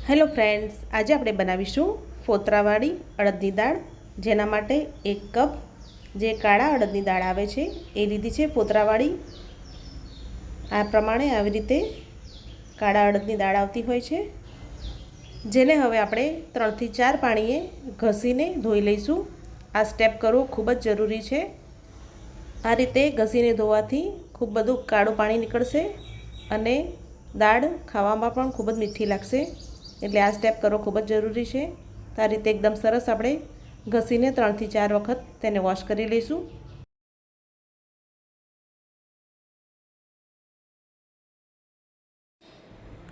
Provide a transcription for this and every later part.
Hello friends, આજે આપણે બનાવીશું ફોતરાવાળી અડદની દાળ। જેના માટે 1 કપ જે કાળા અડદની દાળ આવે છે એ લીધી છે ફોતરાવાળી। આ પ્રમાણે આવી રીતે કાળા અડદની દાળ આવતી હોય છે, જેને હવે આપણે 3 થી 4 પાણીએ ઘસીને ધોઈ લઈશું। આ સ્ટેપ કરવો ખૂબ જ જરૂરી છે। આ રીતે ઘસીને ધોવાથી ખૂબ બધું કાળું પાણી નીકળશે અને દાળ ખાવામાં પણ ખૂબ જ મીઠી લાગશે, એટલે આ સ્ટેપ કરવો ખૂબ જ જરૂરી છે। તો આ રીતે એકદમ સરસ આપણે ઘસીને 3 થી 4 વખત તેને વોશ કરી લઈશું।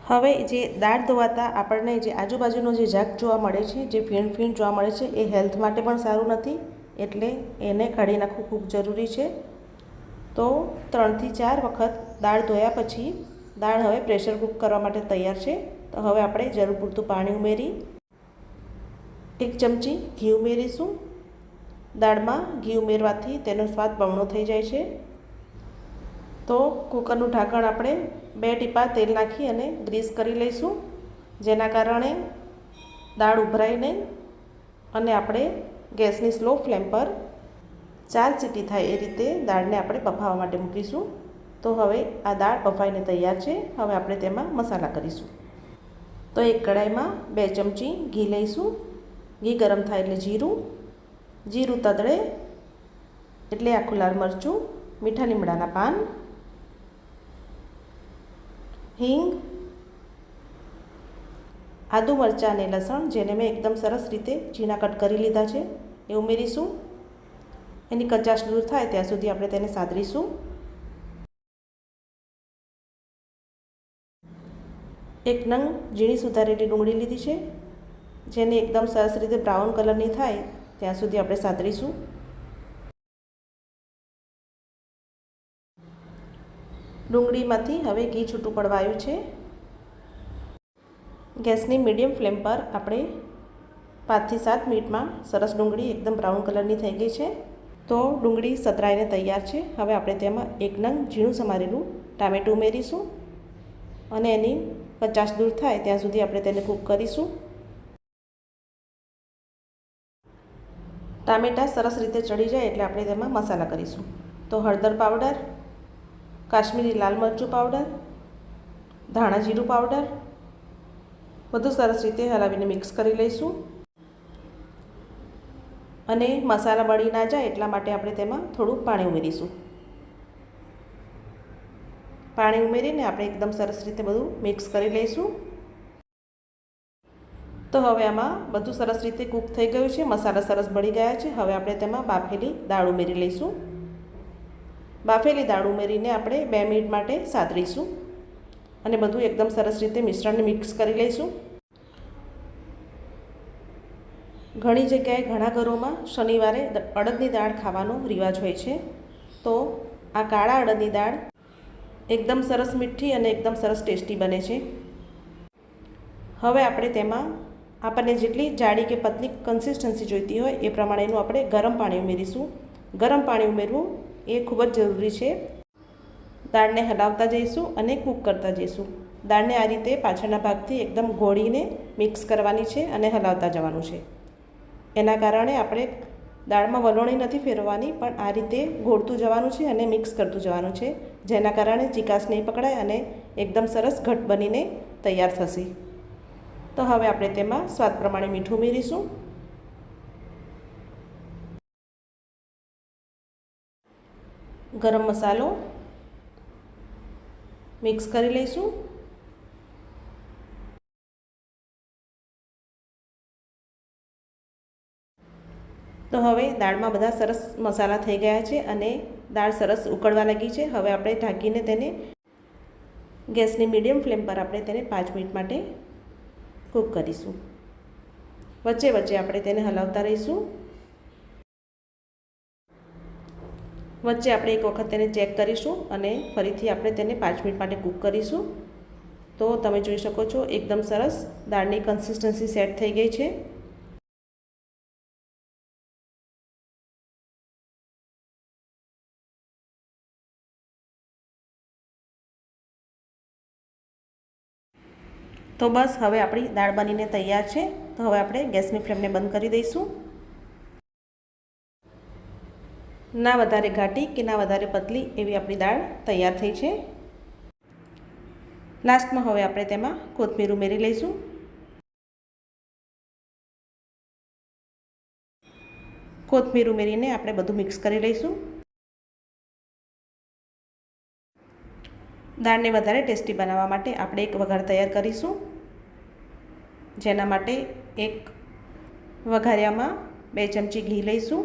હવે જે દાળ ધોવાતા આપણને જે આજુબાજુનો જે ઝાગ જોવા મળે છે, જે ફીણ જોવા મળે છે, એ હેલ્થ માટે પણ સારું નથી, એટલે એને કાઢી નાખવું ખૂબ જરૂરી છે। તો 3 થી 4 વખત દાળ ધોયા પછી દાળ હવે પ્રેશર કૂક કરવા માટે તૈયાર છે। તો હવે આપણે જરૂર પૂરતું પાણી ઉમેરી 1 ચમચી ઘી ઉમેરીશું। દાળમાં ઘી ઉમેરવાથી તેનો સ્વાદ બમણો થઈ જાય છે। તો કૂકરનું ઢાંકણ આપણે 2 ટીપા તેલ નાખી અને ગ્રીસ કરી લઈશું, જેના કારણે દાળ ઉભરાય નહીં અને આપણે ગેસની સ્લો ફ્લેમ પર 4 સીટી થાય એ રીતે દાળને આપણે બફાવવા માટે મૂકીશું। તો હવે આ દાળ બફાઈને તૈયાર છે। હવે આપણે તેમાં મસાલા કરીશું। તો એક કઢાઈમાં 2 ચમચી ઘી લઈશું। ઘી ગરમ થાય એટલે જીરું તતડે એટલે આખું લાલ મરચું, મીઠા લીમડાના પાન, હિંગ, આદુ મરચાં અને લસણ, જેને મેં એકદમ સરસ રીતે ઝીણા કટ કરી લીધા છે, એ ઉમેરીશું। એની કચાશ દૂર થાય ત્યાં સુધી આપણે તેને સાતરીશું। 1 નંગ ઝીણી સુધારેલી ડુંગળી લીધી છે, જેને એકદમ સરસ રીતે બ્રાઉન કલરની થાય ત્યાં સુધી આપણે સાતરીશું। ડુંગળીમાંથી હવે ઘી છૂટું પડવા આવ્યું છે। ગેસની મીડિયમ ફ્લેમ પર આપણે 5 થી 7 મિનિટમાં સરસ ડુંગળી એકદમ બ્રાઉન કલરની થઈ ગઈ છે। તો ડુંગળી સતરાઈને તૈયાર છે। હવે આપણે તેમાં 1 નંગ ઝીણું સમારેલું ટામેટું ઉમેરીશું અને એની કચાશ દૂર થાય ત્યાં સુધી આપણે તેને કૂક કરીશું। ટામેટાં સરસ રીતે ચડી જાય એટલે આપણે તેમાં મસાલા કરીશું। તો હળદર પાવડર, કાશ્મીરી લાલ મરચું પાવડર, ધાણા જીરું પાવડર બધું સરસ રીતે હલાવીને મિક્સ કરી લઈશું અને મસાલા બળી ના જાય એટલા માટે આપણે તેમાં થોડું પાણી ઉમેરીશું। પાણી ઉમેરીને આપણે એકદમ સરસ રીતે બધું મિક્સ કરી લઈશું। તો હવે આમાં બધું સરસ રીતે કૂક થઈ ગયું છે, મસાલા સરસ બળી ગયા છે। હવે આપણે તેમાં બાફેલી દાળ ઉમેરી લઈશું। બાફેલી દાળ ઉમેરીને આપણે 2 મિનિટ માટે સાતરીશું અને બધું એકદમ સરસ રીતે મિશ્રણને મિક્સ કરી લઈશું। ઘણી જગ્યાએ ઘણા ઘરોમાં શનિવારે અડદની દાળ ખાવાનો રિવાજ હોય છે। તો આ કાળા અડદની દાળ એકદમ સરસ મીઠી અને એકદમ સરસ ટેસ્ટી બને છે। હવે આપણે તેમાં આપણને જેટલી જાડી કે પતલી કન્સિસ્ટન્સી જોઈતી હોય એ પ્રમાણેનું આપણે ગરમ પાણી ઉમેરીશું। ગરમ પાણી ઉમેરવું એ ખૂબ જ જરૂરી છે। દાળને હલાવતા જઈશું અને કૂક કરતા જઈશું। દાળને આ રીતે પાછળના ભાગથી એકદમ ઘોળીને મિક્સ કરવાની છે અને હલાવતા જવાનું છે। એના કારણે આપણે દાળમાં વલોણી નથી ફેરવવાની, પણ આ રીતે ઘોળતું જવાનું છે અને મિક્સ કરતું જવાનું છે, જેના કારણે ચીકાશ નહીં પકડાય અને એકદમ સરસ ઘટ બનીને તૈયાર થશે। તો હવે આપણે તેમાં સ્વાદ પ્રમાણે મીઠું ઉમેરીશું। ગરમ મસાલો મિક્સ કરી લઈશું। તો હવે દાળમાં બધા સરસ મસાલા થઈ ગયા છે અને દાળ સરસ ઉકળવા લાગી છે। હવે આપણે ઢાંકીને તેને ગેસની મીડિયમ ફ્લેમ પર આપણે તેને 5 મિનિટ માટે કૂક કરીશું। વચ્ચે વચ્ચે આપણે તેને હલાવતા રહીશું। વચ્ચે આપણે એક વખત તેને ચેક કરીશું અને ફરીથી આપણે તેને 5 મિનિટ માટે કૂક કરીશું। તો તમે જોઈ શકો છો એકદમ સરસ દાળની કન્સિસ્ટન્સી સેટ થઈ ગઈ છે। તો તો બસ હવે આપણી દાળ બનીને તૈયાર છે. તો હવે આપણે ગેસની ફ્લેમને બંધ કરી દઈશું. ના વધારે ઘાટી કે ના વધારે પતલી એવી આપણી દાળ તૈયાર થઈ છે. લાસ્ટમાં હવે આપણે તેમાં કોથમીર ઉમેરી લઈશું. કોથમીર ઉમેરીને આપણે બધું મિક્સ કરી લઈશું. દાળને વધારે ટેસ્ટી બનાવવા માટે આપણે એક વઘાર તૈયાર કરીશું. જેના માટે એક વઘારિયામાં 2 ચમચી ઘી લઈશું.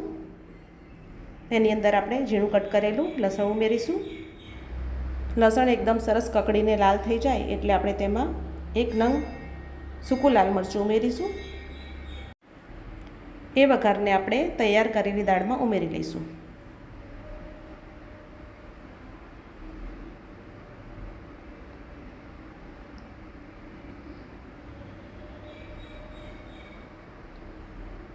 એની અંદર આપણે ઝીણું કટ કરેલું લસણ ઉમેરીશું. લસણ એકદમ સરસ કકડીને લાલ થઈ જાય એટલે આપણે તેમાં 1 નંગ સૂકું લાલ મરચું ઉમેરીશું. એ વઘારને આપણે તૈયાર કરેલી દાળમાં ઉમેરી લઈશું.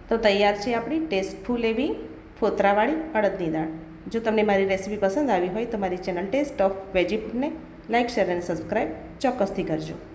તો તૈયાર છે આપણી ટેસ્ટફુલ એવી ફોતરાવાળી અડદની દાળ. જો તમને મારી રેસીપી પસંદ આવી હોય તો મારી ચેનલ ટેસ્ટ ઓફ વેજીને લાઇક, શેર અને સબસ્ક્રાઈબ ચોક્કસથી કરજો.